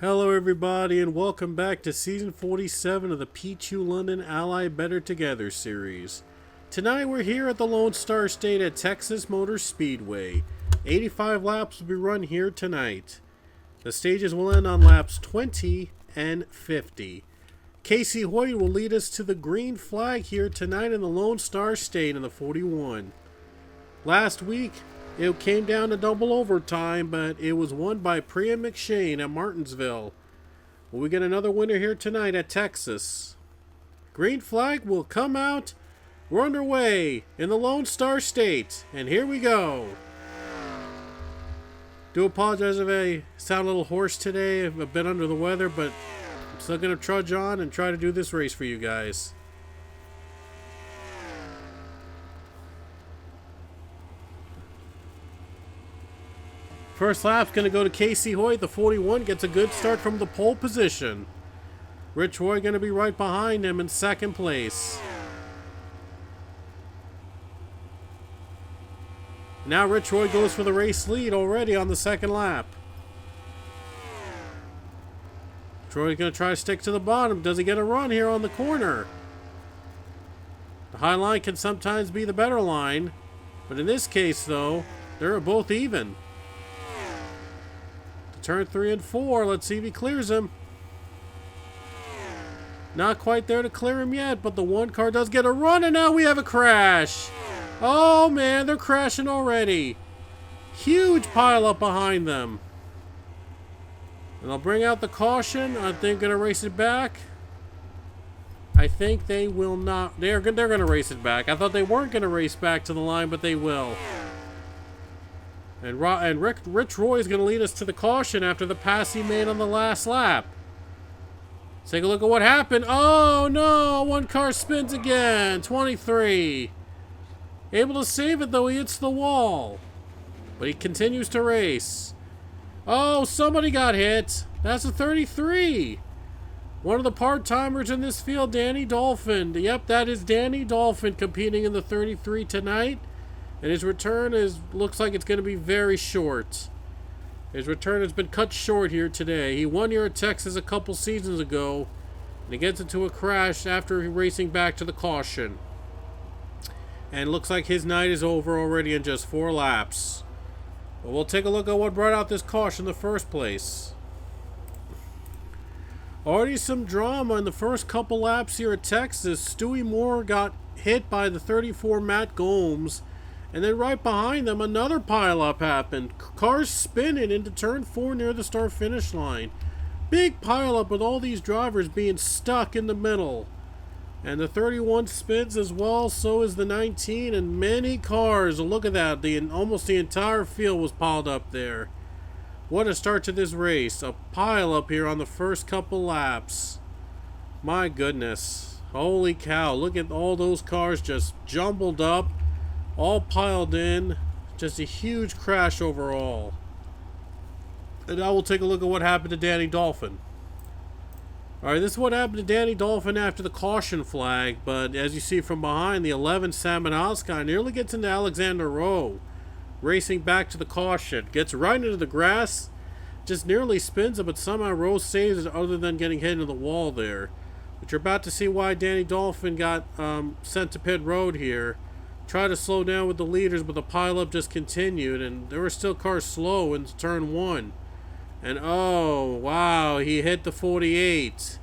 Hello everybody and welcome back to Season 47 of the P2 London Ally Better Together series. Tonight we're here at the Lone Star State at Texas Motor Speedway. 85 laps will be run here tonight. The stages will end on laps 20 and 50. Casey Hoyt will lead us to the green flag here tonight in the Lone Star State in the 41. Last week, it came down to double overtime, but it was won by Priya McShane at Martinsville. Will we get another winner here tonight at Texas? Green flag will come out. We're underway in the Lone Star State, and here we go. Do apologize if I sound a little hoarse today. I've been under the weather, but I'm still going to trudge on and try to do this race for you guys. First lap's going to go to Casey Hoyt. The 41 gets a good start from the pole position. Rich Roy going to be right behind him in second place. Now Rich Roy goes for the race lead already on the second lap. Troy's going to try to stick to the bottom. Does he get a run here on the corner? The high line can sometimes be the better line. But in this case, though, they're both even. Turn 3 and 4. Let's see if he clears him. Not quite there to clear him yet, but the one car does get a run, and now we have a crash. Oh, man, they're crashing already. Huge pile up behind them. And I'll bring out the caution. I think they're going to race it back. I think they will not. They're going to race it back. I thought they weren't going to race back to the line, but they will. And Rich Roy is going to lead us to the caution after the pass he made on the last lap. Let's take a look at what happened. Oh, no. One car spins again. 23. Able to save it, though. He hits the wall. But he continues to race. Oh, somebody got hit. That's a 33. One of the part-timers in this field, Danny Dolphin. Yep, that is Danny Dolphin competing in the 33 tonight. And his return looks like it's going to be very short. His return has been cut short here today. He won here at Texas a couple seasons ago. And he gets into a crash after racing back to the caution. And looks like his night is over already in just 4 laps. But we'll take a look at what brought out this caution in the first place. Already some drama in the first couple laps here at Texas. Stewie Moore got hit by the 34 Matt Gomes. And then right behind them, another pileup happened. Cars spinning into turn 4 near the start-finish line. Big pileup with all these drivers being stuck in the middle. And the 31 spins as well, so is the 19, and many cars. Look at that, almost the entire field was piled up there. What a start to this race. A pileup here on the first couple laps. My goodness. Holy cow, look at all those cars just jumbled up. All piled in. Just a huge crash overall. And now we'll take a look at what happened to Danny Dolphin. Alright, this is what happened to Danny Dolphin after the caution flag. But as you see from behind, the 11 Samanowski nearly gets into Alexander Rowe. Racing back to the caution. Gets right into the grass. Just nearly spins it, but somehow Rowe saves it other than getting hit into the wall there. But you're about to see why Danny Dolphin got sent to pit road here. Tried to slow down with the leaders, but the pileup just continued, and there were still cars slow in turn 1. And oh, wow, he hit the 48.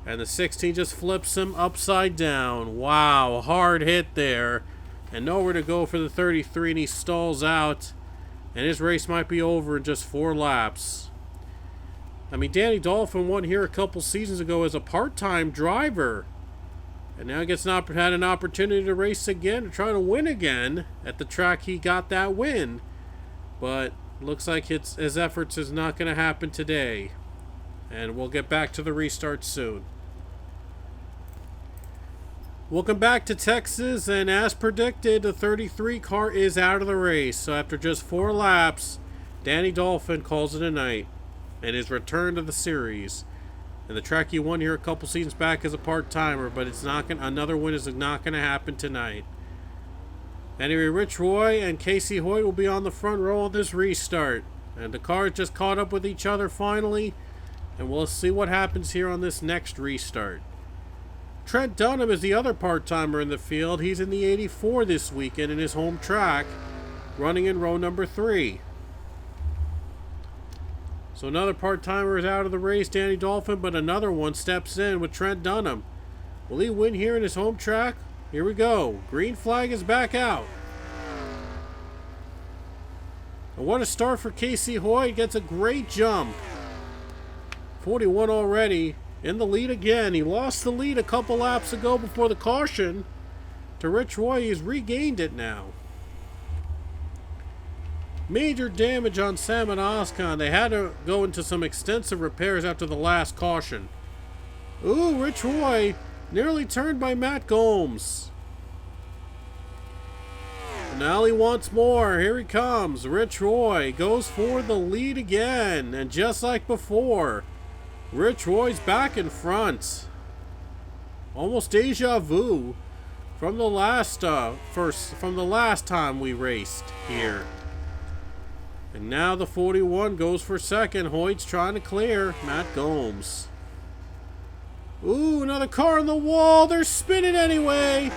And the 16 just flips him upside down. Wow, hard hit there. And nowhere to go for the 33, and he stalls out. And his race might be over in just 4 laps. I mean, Danny Dolphin won here a couple seasons ago as a part-time driver. And now he had an opportunity to race again, to try to win again at the track he got that win. But looks like his efforts is not going to happen today. And we'll get back to the restart soon. Welcome back to Texas, and as predicted, the 33 car is out of the race. So after just 4 laps, Danny Dolphin calls it a night. And his return to the series. And the track he won here a couple seasons back as a part-timer, but another win is not going to happen tonight. Anyway, Rich Roy and Casey Hoyt will be on the front row of this restart. And the cars just caught up with each other finally. And we'll see what happens here on this next restart. Trent Dunham is the other part-timer in the field. He's in the 84 this weekend in his home track, running in row number 3. So another part-timer is out of the race, Danny Dolphin, but another one steps in with Trent Dunham. Will he win here in his home track? Here we go. Green flag is back out. And what a start for Casey Hoyt. Gets a great jump. 41 already. In the lead again. He lost the lead a couple laps ago before the caution to Rich Roy. He's regained it now. Major damage on Sam and Oscon. They had to go into some extensive repairs after the last caution. Ooh, Rich Roy nearly turned by Matt Gomes. Now he wants more. Here he comes. Rich Roy goes for the lead again. And just like before, Rich Roy's back in front. Almost deja vu from the last time we raced here. And now the 41 goes for second. Hoyt's trying to clear Matt Gomes. Ooh, another car on the wall. They're spinning anyway.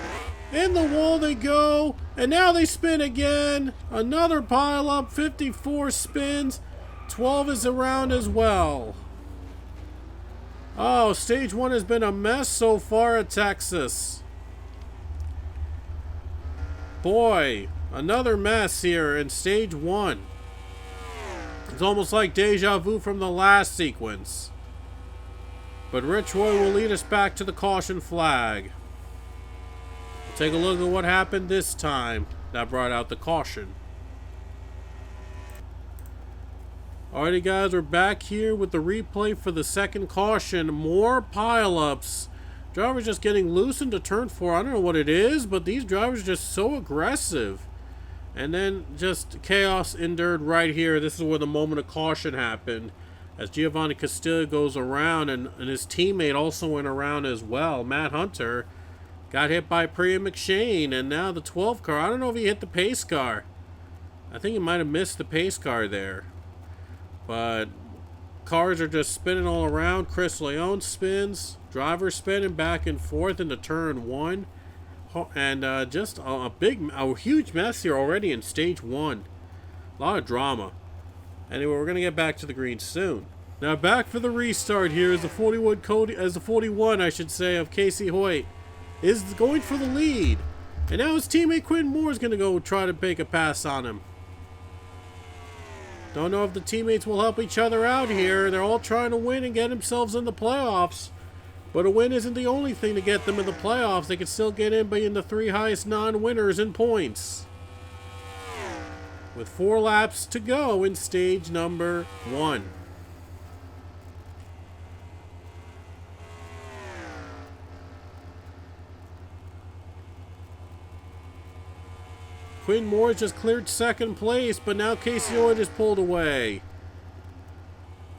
In the wall they go. And now they spin again. Another pile up. 54 spins. 12 is around as well. Oh, stage 1 has been a mess so far at Texas. Boy, another mess here in stage 1. It's almost like deja vu from the last sequence. But Rich Roy will lead us back to the caution flag. We'll take a look at what happened this time that brought out the caution. Alrighty guys, we're back here with the replay for the second caution. More pileups. Drivers just getting loose into turn 4. I don't know what it is, but these drivers are just so aggressive. And then just chaos endured right here. This is where the moment of caution happened. As Giovanni Castillo goes around, and his teammate also went around as well. Matt Hunter got hit by Priya McShane. And now the 12 car. I don't know if he hit the pace car. I think he might have missed the pace car there. But cars are just spinning all around. Chris Leone spins. Driver spinning back and forth into turn 1. And just a huge mess here already in stage 1. A lot of drama. Anyway, we're going to get back to the green soon. Now back for the restart here as the 41 I should say, of Casey Hoyt is going for the lead. And now his teammate Quinn Moore is going to go try to make a pass on him. Don't know if the teammates will help each other out here. They're all trying to win and get themselves in the playoffs. But a win isn't the only thing to get them in the playoffs. They can still get in being the 3 highest non-winners in points. With 4 laps to go in stage number 1. Quinn Moore just cleared second place, but now Casey Hoyt is pulled away.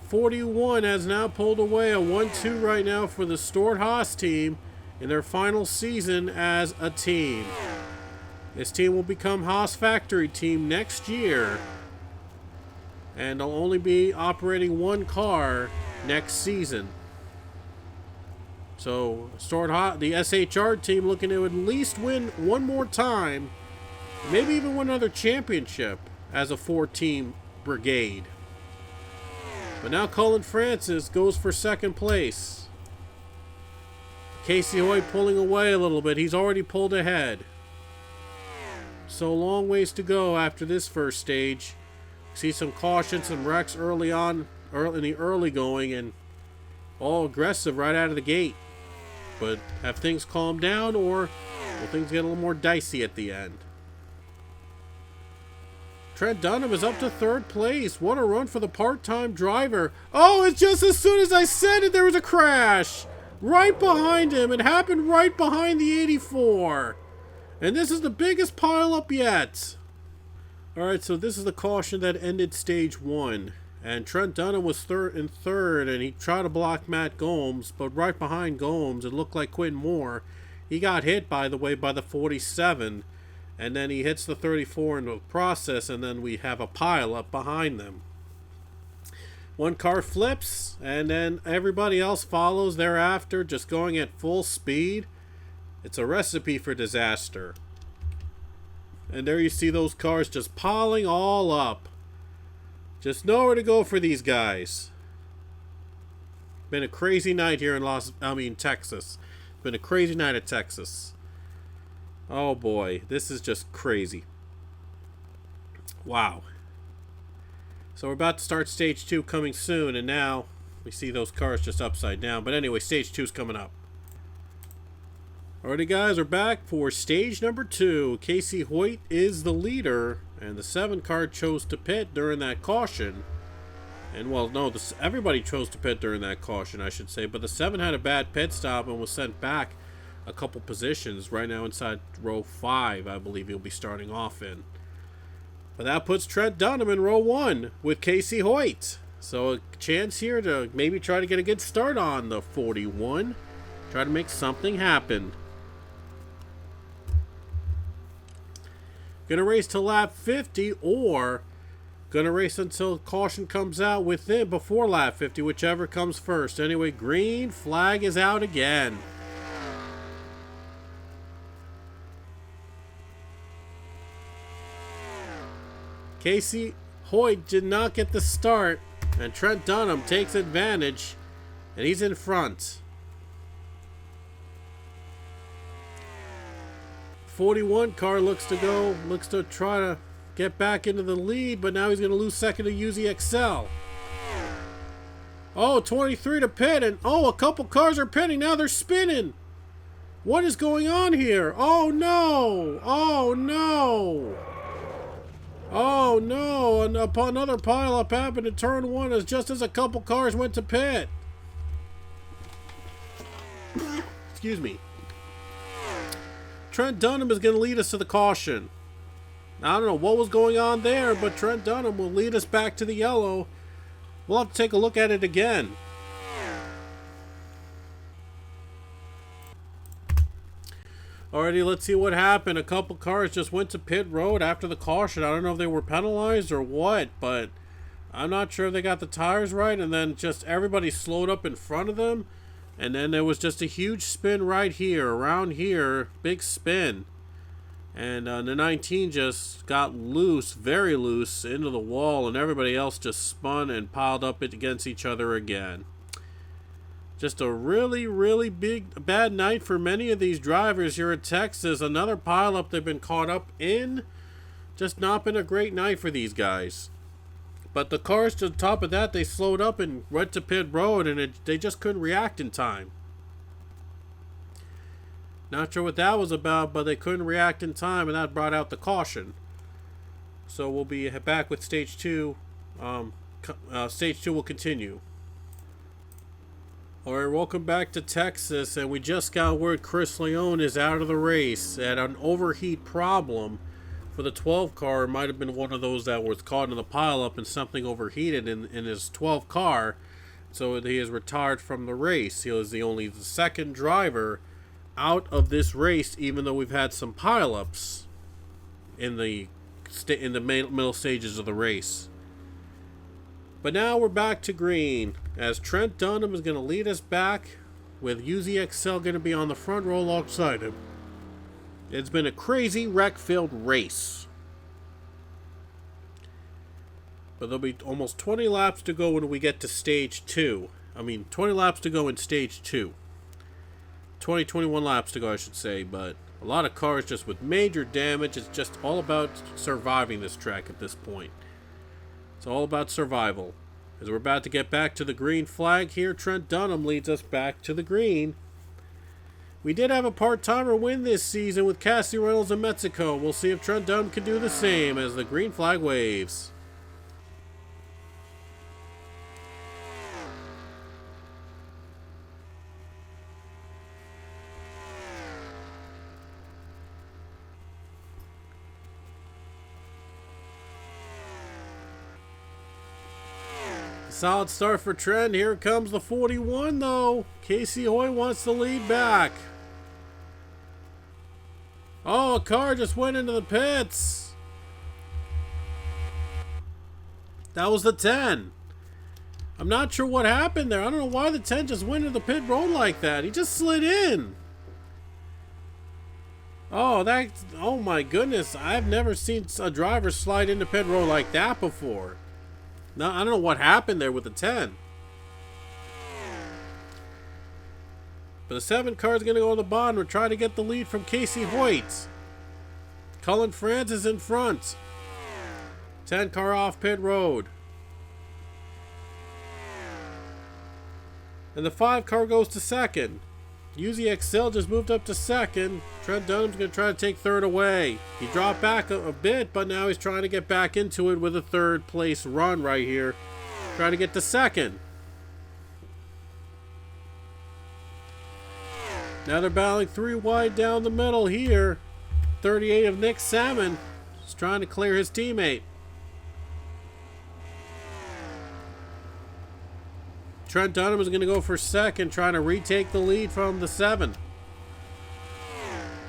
41 has now pulled away. A 1-2 right now for the Stewart-Haas team in their final season as a team. This team will become Haas Factory team next year. And they'll only be operating 1 car next season. So Stewart-Haas, the SHR team, looking to at least win 1 more time. Maybe even win another championship as a 4-team brigade. But now Cullen Francis goes for second place. Casey Hoyt pulling away a little bit. He's already pulled ahead. So long ways to go after this first stage. See some caution, some wrecks early on, in the early going, and all aggressive right out of the gate. But have things calmed down, or will things get a little more dicey at the end? Trent Dunham is up to 3rd place. What a run for the part-time driver. Oh, it's just as soon as I said it, there was a crash. Right behind him. It happened right behind the 84. And this is the biggest pileup yet. Alright, so this is the caution that ended stage 1. And Trent Dunham was in third, and he tried to block Matt Gomes. But right behind Gomes, it looked like Quinn Moore. He got hit, by the way, by the 47. And then he hits the 34 in the process, and then we have a pile up behind them. One car flips, and then everybody else follows thereafter, just going at full speed. It's a recipe for disaster. And there you see those cars just piling all up. Just nowhere to go for these guys. Been a crazy night here in Texas. Been a crazy night at Texas. Oh boy, this is just crazy. Wow. So we're about to start stage 2 coming soon, and now we see those cars just upside down. But anyway, stage 2 is coming up. Alrighty guys, we're back for stage number 2. Casey Hoyt is the leader, and the 7 car chose to pit during that caution. And well, no, everybody chose to pit during that caution, I should say. But the 7 had a bad pit stop and was sent back a couple positions. Right now inside row 5, I believe he'll be starting off in. But that puts Trent Dunham in row 1 with Casey Hoyt. So a chance here to maybe try to get a good start on the 41. Try to make something happen. Gonna race to lap 50 or gonna race until caution comes out before lap 50, whichever comes first. Anyway, green flag is out again. Casey Hoyt did not get the start, and Trent Dunham takes advantage, and he's in front. 41 car looks to try to get back into the lead, but now he's going to lose second to UZXL. Oh, 23 to pit, and oh, a couple cars are pitting. Now they're spinning. What is going on here? Oh no! Oh no! Oh no, and another pileup happened in turn 1 just as a couple cars went to pit. Excuse me. Trent Dunham is going to lead us to the caution. I don't know what was going on there, but Trent Dunham will lead us back to the yellow. We'll have to take a look at it again. Alrighty, let's see what happened. A couple cars just went to pit road after the caution. I don't know if they were penalized or what, but I'm not sure if they got the tires right. And then just everybody slowed up in front of them. And then there was just a huge spin right here, around here, big spin. And the 19 just got loose, very loose, into the wall. And everybody else just spun and piled up against each other again. Just a really, really bad night for many of these drivers here at Texas. Another pileup they've been caught up in. Just not been a great night for these guys. But the cars to the top of that, they slowed up and went to pit road, and they just couldn't react in time. Not sure what that was about, but they couldn't react in time, and that brought out the caution. So we'll be back with stage 2. Stage 2 will continue. Alright, welcome back to Texas, and we just got word Chris Leone is out of the race at an overheat problem for the 12 car. It might have been one of those that was caught in the pileup and something overheated in his 12 car, so he is retired from the race. He was the second driver out of this race, even though we've had some pileups in the middle stages of the race. But now we're back to green, as Trent Dunham is going to lead us back, with UZXL going to be on the front row alongside him. It's been a crazy wreck-filled race. But there'll be almost 20 laps to go when we get to stage 2. 20 laps to go in stage 2. 21 laps to go, I should say, but a lot of cars just with major damage. It's just all about surviving this track at this point. It's all about survival. As we're about to get back to the green flag here, Trent Dunham leads us back to the green. We did have a part-timer win this season with Cassie Reynolds in Mexico. We'll see if Trent Dunham can do the same as the green flag waves. Solid start for Trent. Here comes the 41 though. Casey Hoyt wants the lead back. Oh, a car just went into the pits. That was the 10. I'm not sure what happened there. I don't know why the 10 just went into the pit road like that. He just slid in. Oh, oh my goodness. I've never seen a driver slide into pit road like that before. No, I don't know what happened there with the 10. But the 7 car is going to go on the bottom. We're trying to get the lead from Casey Hoyt. Cullen Francis in front. 10 car off pit road. And the 5 car goes to second. UZXL just moved up to second. Trent Dunham's going to try to take third away. He dropped back a bit, but now he's trying to get back into it with a third place run right here. Trying to get to second. Now they're battling 3 wide down the middle here. 38 of Nick Salmon is trying to clear his teammate. Trent Dunham is going to go for second, trying to retake the lead from the 7.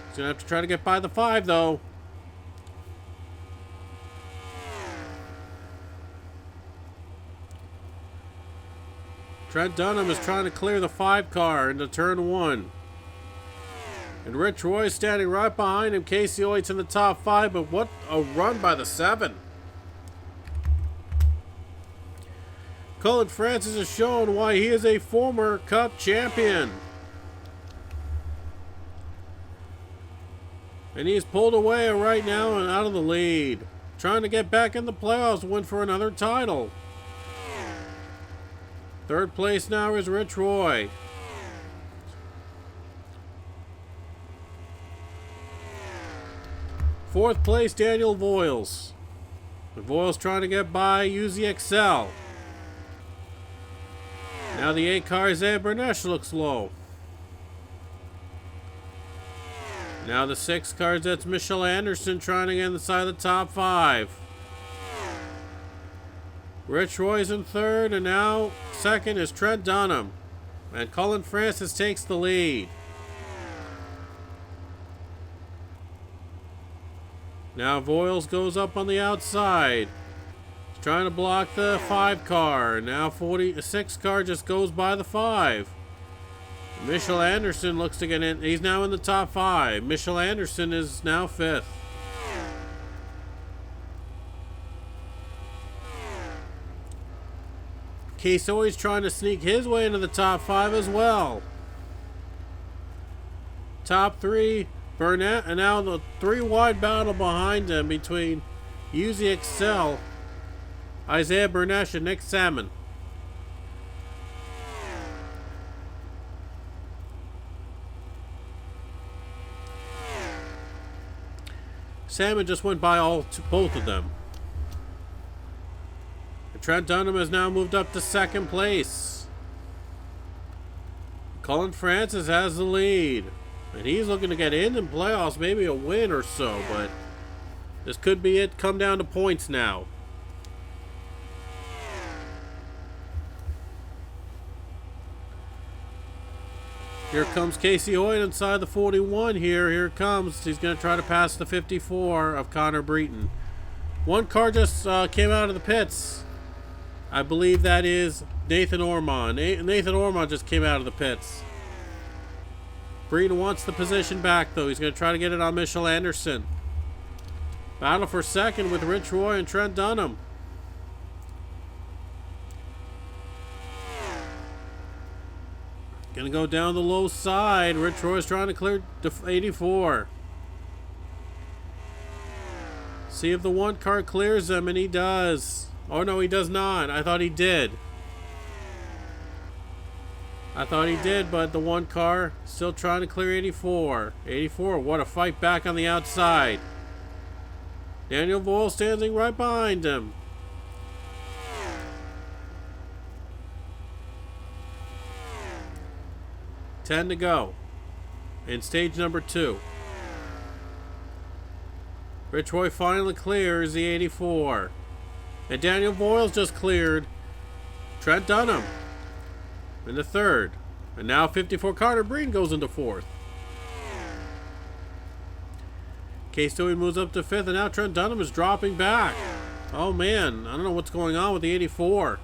He's going to have to try to get by the 5, though. Trent Dunham is trying to clear the 5 car into turn 1. And Rich Roy standing right behind him. Casey Hoyt's in the top 5, but what a run by the 7. Cullen Francis has shown why he is a former Cup champion. And he's pulled away right now and out of the lead. Trying to get back in the playoffs, win for another title. Third place now is Rich Roy. Fourth place, Daniel Voiles. And Voiles trying to get by UZXL. Now the 8 car, Isaiah Bernesh, looks low. Now the 6 car, that's Michelle Anderson trying to get inside the top 5. Rich Roy's in third, and now second is Trent Dunham. And Cullen Francis takes the lead. Now Voiles goes up on the outside. He's trying to block the 5 car. Now 6 car just goes by the 5. Michelle Anderson looks to get in. He's now in the top 5. Michelle Anderson is now 5th. Case always trying to sneak his way into the top 5 as well. Top 3, Burnett, and now the 3 wide battle behind him between UZXL, Isaiah Bernesh, and Nick Salmon. Salmon just went by both of them. Trent Dunham has now moved up to second place. Cullen Francis has the lead. And he's looking to get in playoffs, maybe a win or so, but this could be it. Come down to points now. Here comes Casey Hoyt inside the 41 here. Here it comes. He's going to try to pass the 54 of Connor Breton. 1 car just came out of the pits. I believe that is Nathan Ormond. Nathan Ormond just came out of the pits. Breeden wants the position back, though. He's going to try to get it on Michelle Anderson. Battle for second with Rich Roy and Trent Dunham. Going to go down the low side. Rich Roy's trying to clear 84. See if the 1 car clears him, and he does. Oh, no, he does not. I thought he did. But the 1 car still trying to clear 84. 84, what a fight back on the outside. Daniel Voiles standing right behind him. Ten to go in stage number 2. Rich Roy finally clears the 84. And Daniel Voiles just cleared Trent Dunham in the 3rd. And now 54 Connor Breeden goes into 4th. Case Dewey moves up to 5th, and now Trent Dunham is dropping back. Oh man, I don't know what's going on with the 84.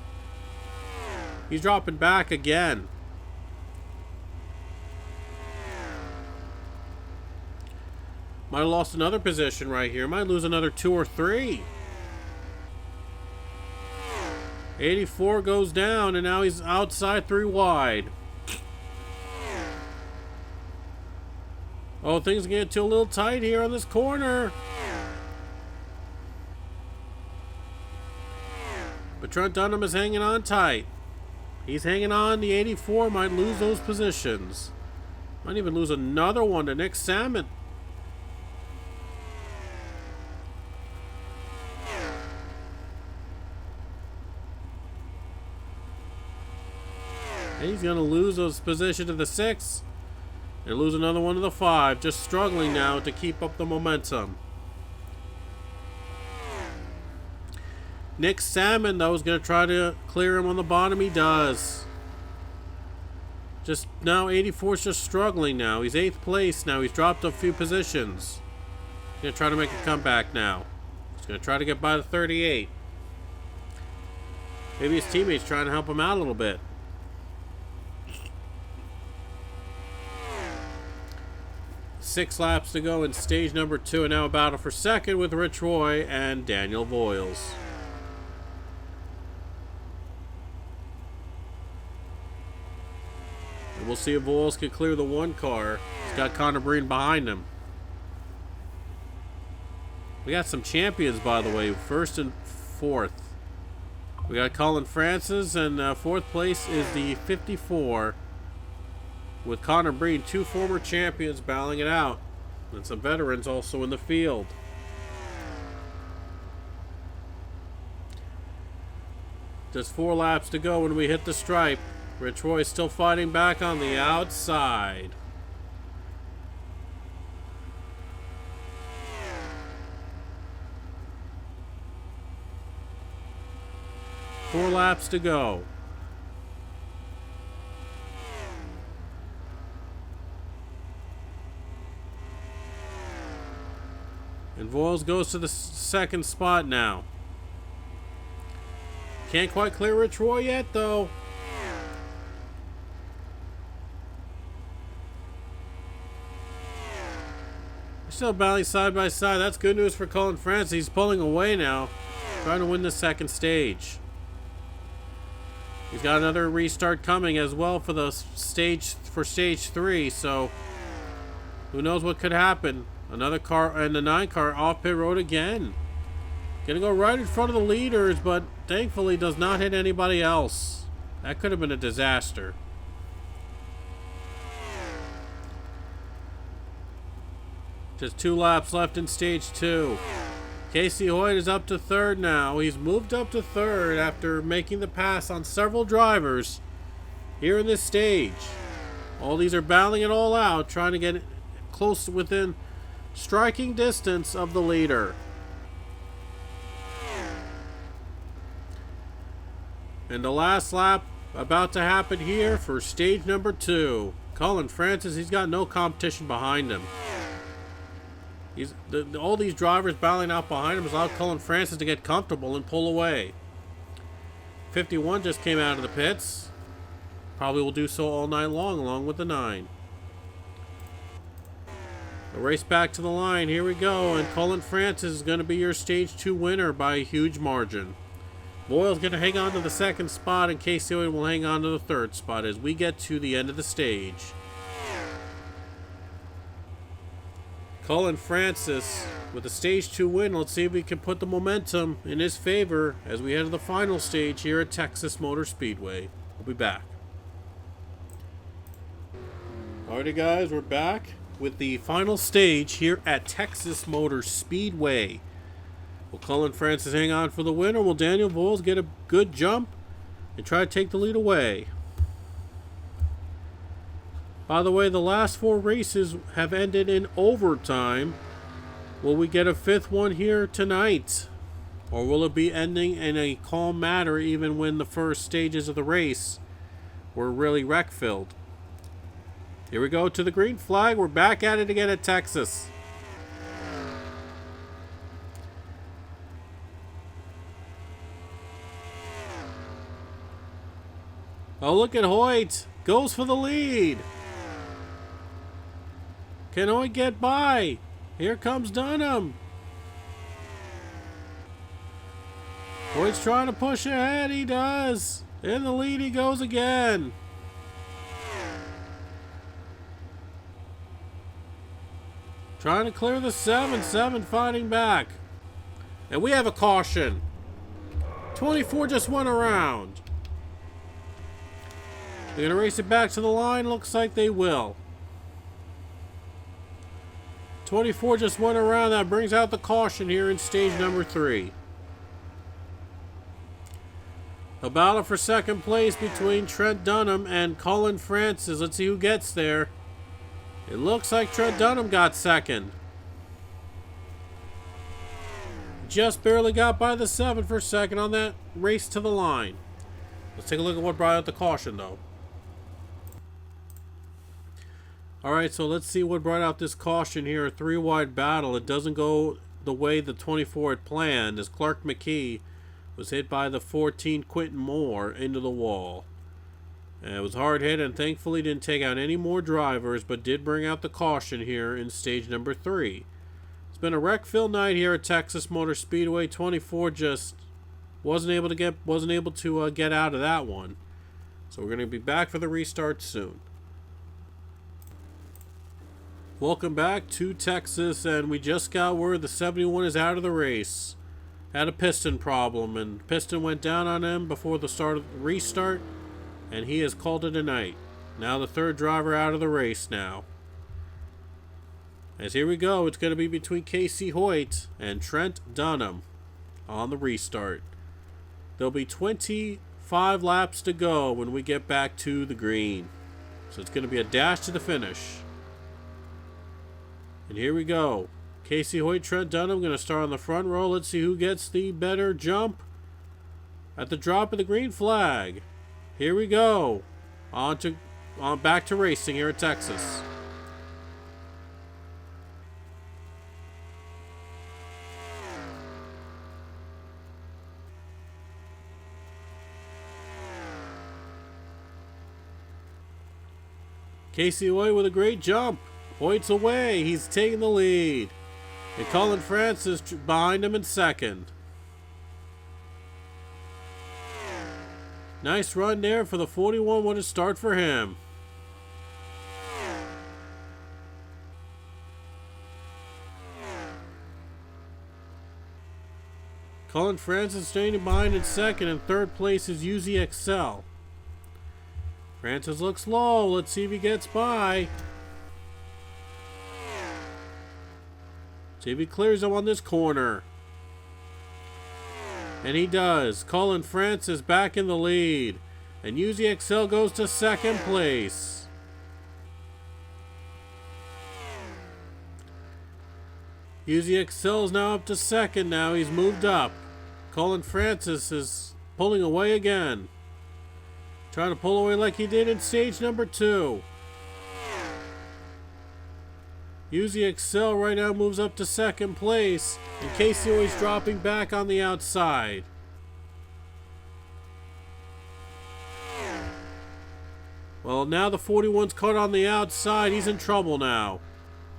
He's dropping back again. Might have lost another position right here. Might lose another 2 or 3. 84 goes down, and now he's outside 3 wide. Oh, things are getting too a little tight here on this corner. But Trent Dunham is hanging on tight. He's hanging on. The 84 might lose those positions. Might even lose another one to Nick Salmon. And he's going to lose those positions to the 6. And lose another one to the 5. Just struggling now to keep up the momentum. Nick Salmon, though, is going to try to clear him on the bottom. He does. Just now, 84 is just struggling now. He's 8th place now. He's dropped a few positions. He's going to try to make a comeback now. He's going to try to get by the 38. Maybe his teammates trying to help him out a little bit. 6 laps to go in stage number 2, and now a battle for second with Rich Roy and Daniel Voiles. And we'll see if Voiles can clear the 1 car. He's got Connor Breen behind him. We got some champions, by the way, 1st and 4th. We got Colin Francis, and 4th place is the 54. With Connor Breen, 2 former champions battling it out. And some veterans also in the field. Just 4 laps to go when we hit the stripe. Rich Roy still fighting back on the outside. Four laps to go. And Voiles goes to the 2nd spot now. Can't quite clear Rich Roy yet, though. They're still battling side by side. That's good news for Colin Francis. He's pulling away now, trying to win the 2nd stage. He's got another restart coming as well for the stage 3, so who knows what could happen. Another car and the 9 car off pit road again. Gonna go right in front of the leaders, but thankfully does not hit anybody else. That could have been a disaster. Just 2 laps left in stage 2. Casey Hoyt is up to 3rd now. He's moved up to 3rd after making the pass on several drivers here in this stage. All these are battling it all out, trying to get close within striking distance of the leader. And the last lap about to happen here for stage number 2. Colin Francis, he's got no competition behind him. All these drivers battling out behind him has allowed Colin Francis to get comfortable and pull away. 51 just came out of the pits. Probably will do so all night long, along with the 9. A race back to the line. Here we go. And Colin Francis is going to be your stage 2 winner by a huge margin. Voiles going to hang on to the 2nd spot, and Casey Hoyt will hang on to the 3rd spot as we get to the end of the stage. Colin Francis with a stage 2 win. Let's see if we can put the momentum in his favor as we head to the final stage here at Texas Motor Speedway. We'll be back. Alrighty guys, we're back with the final stage here at Texas Motor Speedway. Will Colin Francis hang on for the win, or will Daniel Voiles get a good jump and try to take the lead away? By the way, the last 4 races have ended in overtime. Will we get a 5th one here tonight? Or will it be ending in a calm manner even when the first stages of the race were really wreck-filled? Here we go to the green flag. We're back at it again at Texas. Oh, look at Hoyt. Goes for the lead. Can Hoyt get by? Here comes Dunham. Hoyt's trying to push ahead. He does. In the lead he goes again. Trying to clear the 7-7 fighting back. And we have a caution. 24 just went around. They're going to race it back to the line. Looks like they will. 24 just went around. That brings out the caution here in stage number 3. A battle for second place between Trent Dunham and Colin Francis. Let's see who gets there. It looks like Trent Dunham got second. Just barely got by the 7 for second on that race to the line. Let's take a look at what brought out the caution, though. Alright, so let's see what brought out this caution here. A 3-wide battle. It doesn't go the way the 24 had planned, as Clark McKee was hit by the 14 Quentin Moore into the wall. And it was hard hit, and thankfully didn't take out any more drivers, but did bring out the caution here in stage number 3. It's been a wreck-filled night here at Texas Motor Speedway. 24 just wasn't able to get out of that one. So we're going to be back for the restart soon. Welcome back to Texas, and we just got word the 71 is out of the race. Had a piston problem, and piston went down on him before the start of the restart, and he has called it a night. Now the third driver out of the race now. As here we go, it's going to be between Casey Hoyt and Trent Dunham on the restart. There'll be 25 laps to go when we get back to the green. So it's going to be a dash to the finish. And here we go. Casey Hoyt, Trent Dunham going to start on the front row. Let's see who gets the better jump at the drop of the green flag. Here we go. Back to racing here at Texas. Casey Hoyt with a great jump. Hoyt's away. He's taking the lead. And Colin Francis behind him in second. Nice run there for the 41. What a start for him. Colin Francis staying behind in second. In third place is UZXL. Francis looks low. Let's see if he gets by. See if he clears him on this corner. And he does. Colin Francis back in the lead. And UZXL goes to second place. UZXL is now up to second now. He's moved up. Colin Francis is pulling away again. Trying to pull away like he did in stage number 2. UZXL right now moves up to second place. And Casey Hoyt's dropping back on the outside. Well, now the 41's caught on the outside. He's in trouble now.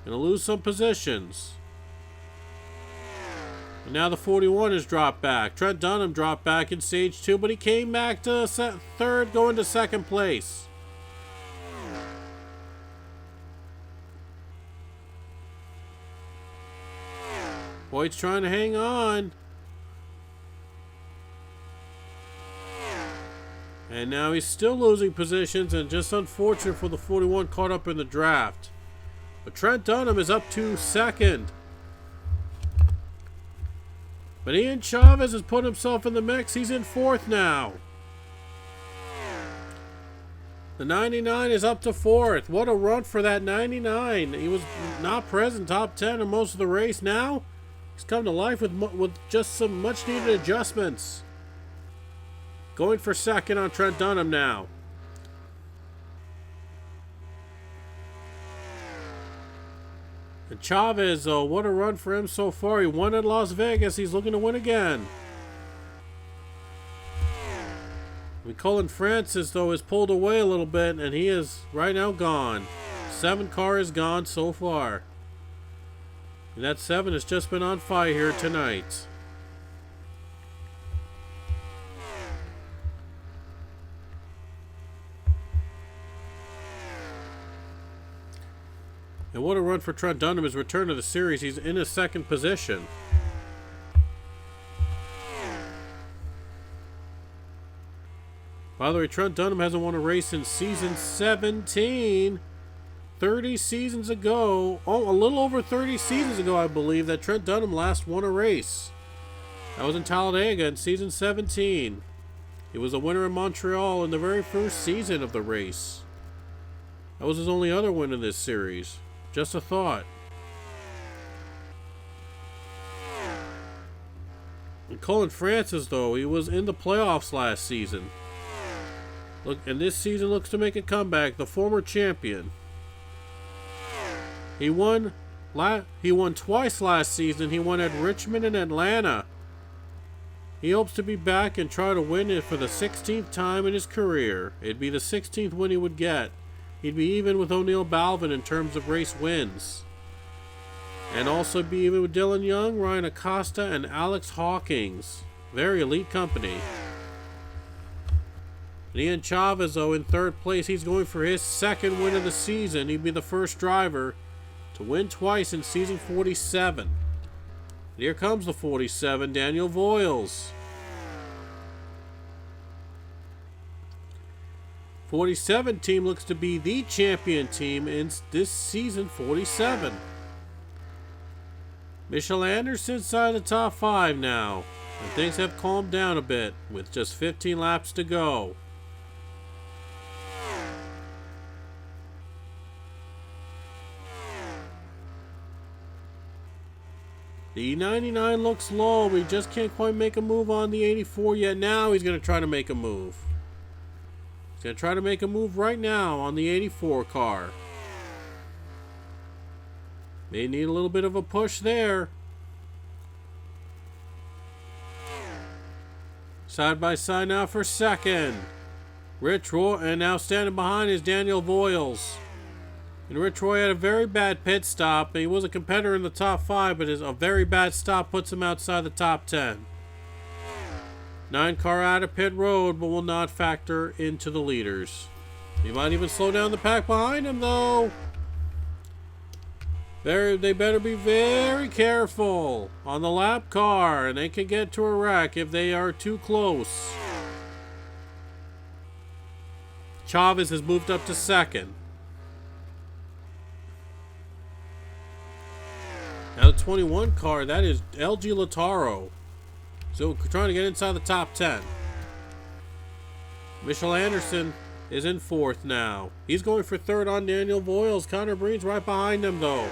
Gonna lose some positions. And now the 41 has dropped back. Trent Dunham dropped back in stage 2, but he came back to third, going to second place. Hoyt's trying to hang on. And now he's still losing positions, and just unfortunate for the 41 caught up in the draft. But Trent Dunham is up to second. But Ian Chavez has put himself in the mix. He's in fourth now. The 99 is up to fourth. What a run for that 99. He was not present top 10 in most of the race. Now he's come to life with just some much needed adjustments. Going for second on Trent Dunham now. And Chavez, what a run for him so far. He won at Las Vegas. He's looking to win again. Colin Francis, though, is pulled away a little bit, and he is right now gone. 7 car is gone so far. And that 7 has just been on fire here tonight. And what a run for Trent Dunham. His return to the series. He's in a 2nd position. By the way, Trent Dunham hasn't won a race since season 17. 30 seasons ago. Oh, a little over 30 seasons ago, I believe, that Trent Dunham last won a race. That was in Talladega in season 17. He was a winner in Montreal in the very first season of the race. That was his only other win in this series. Just a thought. And Colin Francis, though, he was in the playoffs last season. Look, and this season looks to make a comeback. The former champion. He won twice last season. He won at Richmond and Atlanta. He hopes to be back and try to win it for the 16th time in his career. It'd be the 16th win he would get. He'd be even with O'Neal Balvin in terms of race wins. And also be even with Dylan Young, Ryan Acosta, and Alex Hawkins. Very elite company. Ian Chavez, though, in 3rd place. He's going for his 2nd win of the season. He'd be the first driver to win twice in season 47. And here comes the 47, Daniel Voiles. 47 team looks to be the champion team in this season 47. Michelle Anderson inside the top 5 now. And things have calmed down a bit with just 15 laps to go. The 99 looks low, but he just can't quite make a move on the 84 yet. Now he's going to try to make a move. He's going to try to make a move right now on the 84 car. May need a little bit of a push there. Side by side now for 2nd. Rich Roy, and now standing behind is Daniel Voiles. And Rich Roy had a very bad pit stop. He was a competitor in the top 5, but a very bad stop puts him outside the top 10. 9 car out of pit road, but will not factor into the leaders. He might even slow down the pack behind him, though. They better be very careful on the lap car, and they can get to a wreck if they are too close. Chavez has moved up to 2nd. Now the 21 car, that is LG Lautaro. So trying to get inside the top 10. Michelle Anderson is in 4th now. He's going for 3rd on Daniel Voiles. Connor Breen's right behind him, though.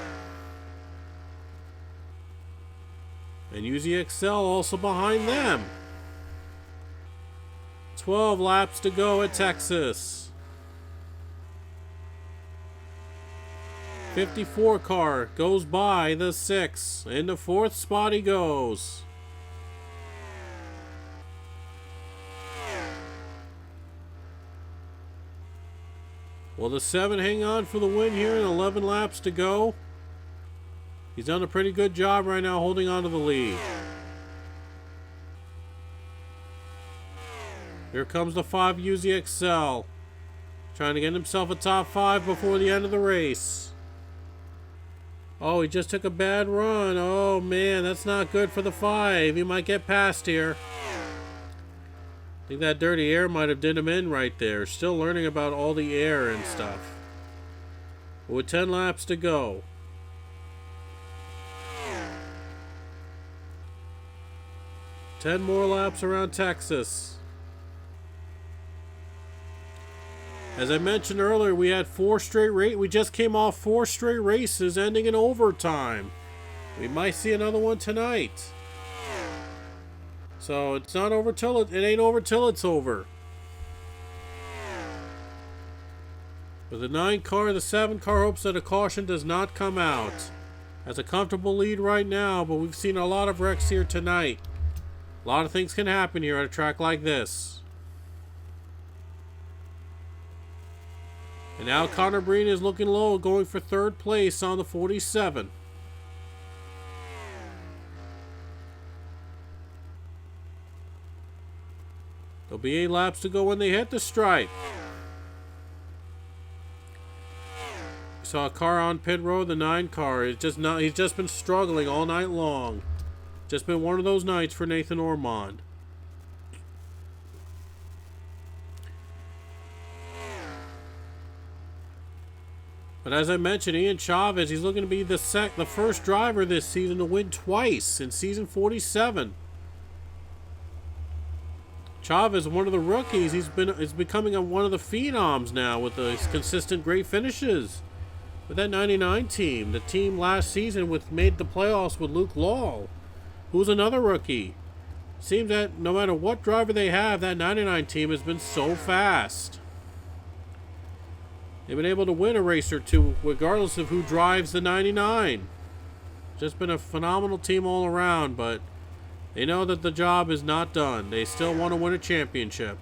And UZXL also behind them. 12 laps to go at Texas. 54 car goes by the 6. In the 4th spot he goes. Will the 7 hang on for the win here in 11 laps to go? He's done a pretty good job right now holding on to the lead. Here comes the 5 UZXL. Trying to get himself a top 5 before the end of the race. Oh, he just took a bad run. Oh, man, that's not good for the 5. He might get past here. I think that dirty air might have did him in right there. Still learning about all the air and stuff. But with 10 laps to go. Ten more laps around Texas. As I mentioned earlier, we had 4 straight races. We just came off 4 straight races ending in overtime. We might see another one tonight. So it's not over till it ain't over till it's over. With the 9 car, the 7 car hopes that a caution does not come out. Has a comfortable lead right now, but we've seen a lot of wrecks here tonight. A lot of things can happen here at a track like this. And now Connor Breen is looking low, going for third place on the 47. There'll be 8 laps to go when they hit the stripe. We saw a car on pit road, the 9 car. He's just been struggling all night long. Just been one of those nights for Nathan Ormond. But as I mentioned, Ian Chavez, he's looking to be the first driver this season to win twice in season 47. Chavez, one of the rookies, is becoming one of the phenoms now with his consistent great finishes. With that 99 team, the team last season made the playoffs with Luke Law, who's another rookie. Seems that no matter what driver they have, that 99 team has been so fast. They've been able to win a race or two regardless of who drives the 99. Just been a phenomenal team all around, but they know that the job is not done. They still want to win a championship.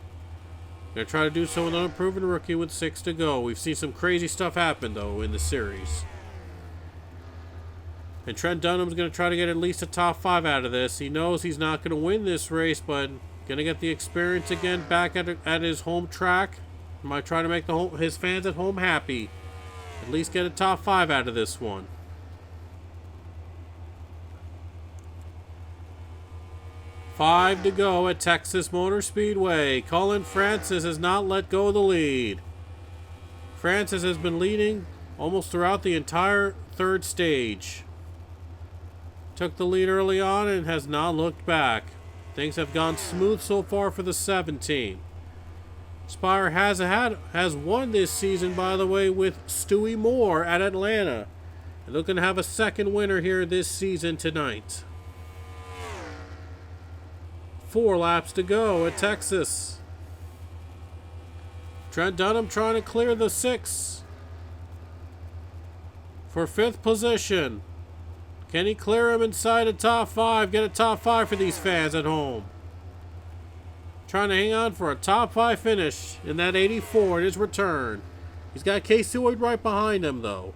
They're going to try to do so with an unproven rookie with 6 to go. We've seen some crazy stuff happen, though, in the series. And Trent Dunham's going to try to get at least a top 5 out of this. He knows he's not going to win this race, but going to get the experience again back at his home track. Might try to make his fans at home happy. At least get a top 5 out of this one. Five to go at Texas Motor Speedway. Colin Francis has not let go of the lead. Francis has been leading almost throughout the entire third stage. Took the lead early on and has not looked back. Things have gone smooth so far for the 7 team. Spire has won this season, by the way, with Stewie Moore at Atlanta. They're looking to have a second winner here this season tonight. 4 laps to go at Texas. Trent Dunham trying to clear the 6 for 5th position. Can he clear him inside a top 5? Get a top 5 for these fans at home. Trying to hang on for a top 5 finish in that 84 in his return. He's got Casey Lloyd right behind him, though.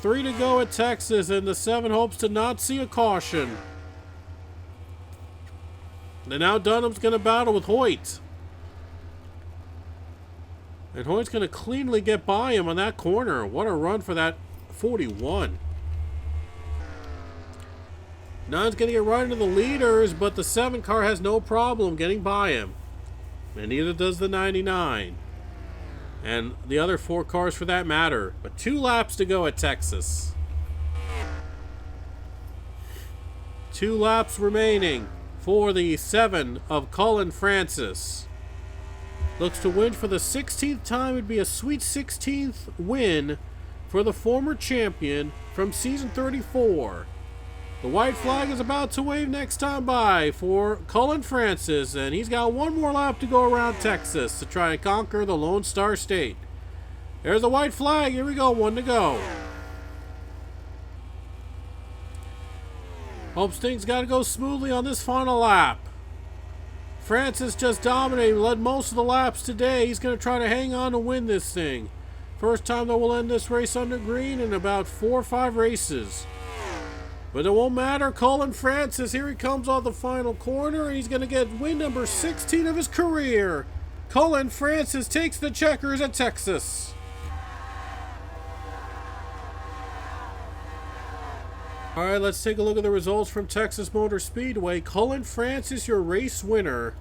3 to go at Texas, and the 7 hopes to not see a caution. And now Dunham's going to battle with Hoyt. And Hoyt's going to cleanly get by him on that corner. What a run for that 41. 9's going to get right into the leaders, but the 7 car has no problem getting by him. And neither does the 99. And the other 4 cars for that matter. But 2 laps to go at Texas. 2 laps remaining for the 7 of Colin Francis. Looks to win for the 16th time. It'd be a sweet 16th win for the former champion from season 34. The white flag is about to wave next time by for Colin Francis, and he's got 1 more lap to go around Texas to try to conquer the Lone Star State. There's the white flag. Here we go. 1 to go. Hopes things got to go smoothly on this final lap. Francis just dominated, led most of the laps today. He's going to try to hang on to win this thing. First time that we'll end this race under green in about 4 or 5 races. But it won't matter. Colin Francis, here he comes off the final corner. He's going to get win number 16 of his career. Colin Francis takes the checkers at Texas. All right, let's take a look at the results from Texas Motor Speedway. Colin Francis, your race winner,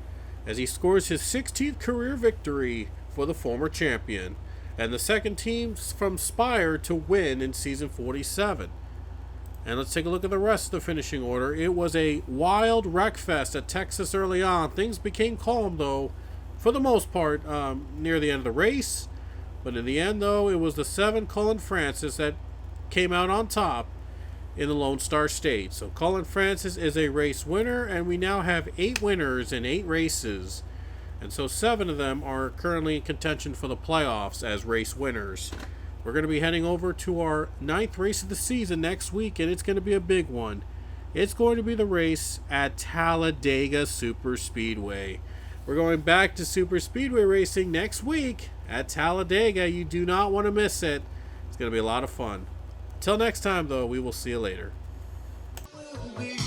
as he scores his 16th career victory for the former champion. And the second team from Spire to win in season 47. And let's take a look at the rest of the finishing order. It was a wild wreck fest at Texas early on. Things became calm, though, for the most part, near the end of the race. But in the end, though, it was the 7 Colin Francis that came out on top in the Lone Star State. So Colin Francis is a race winner, and we now have 8 winners in 8 races. And so 7 of them are currently in contention for the playoffs as race winners. We're going to be heading over to our 9th race of the season next week, and it's going to be a big one. It's going to be the race at Talladega Super Speedway. We're going back to super speedway racing next week at Talladega. You do not want to miss it. It's going to be a lot of fun. Till next time, though, we will see you later. Will be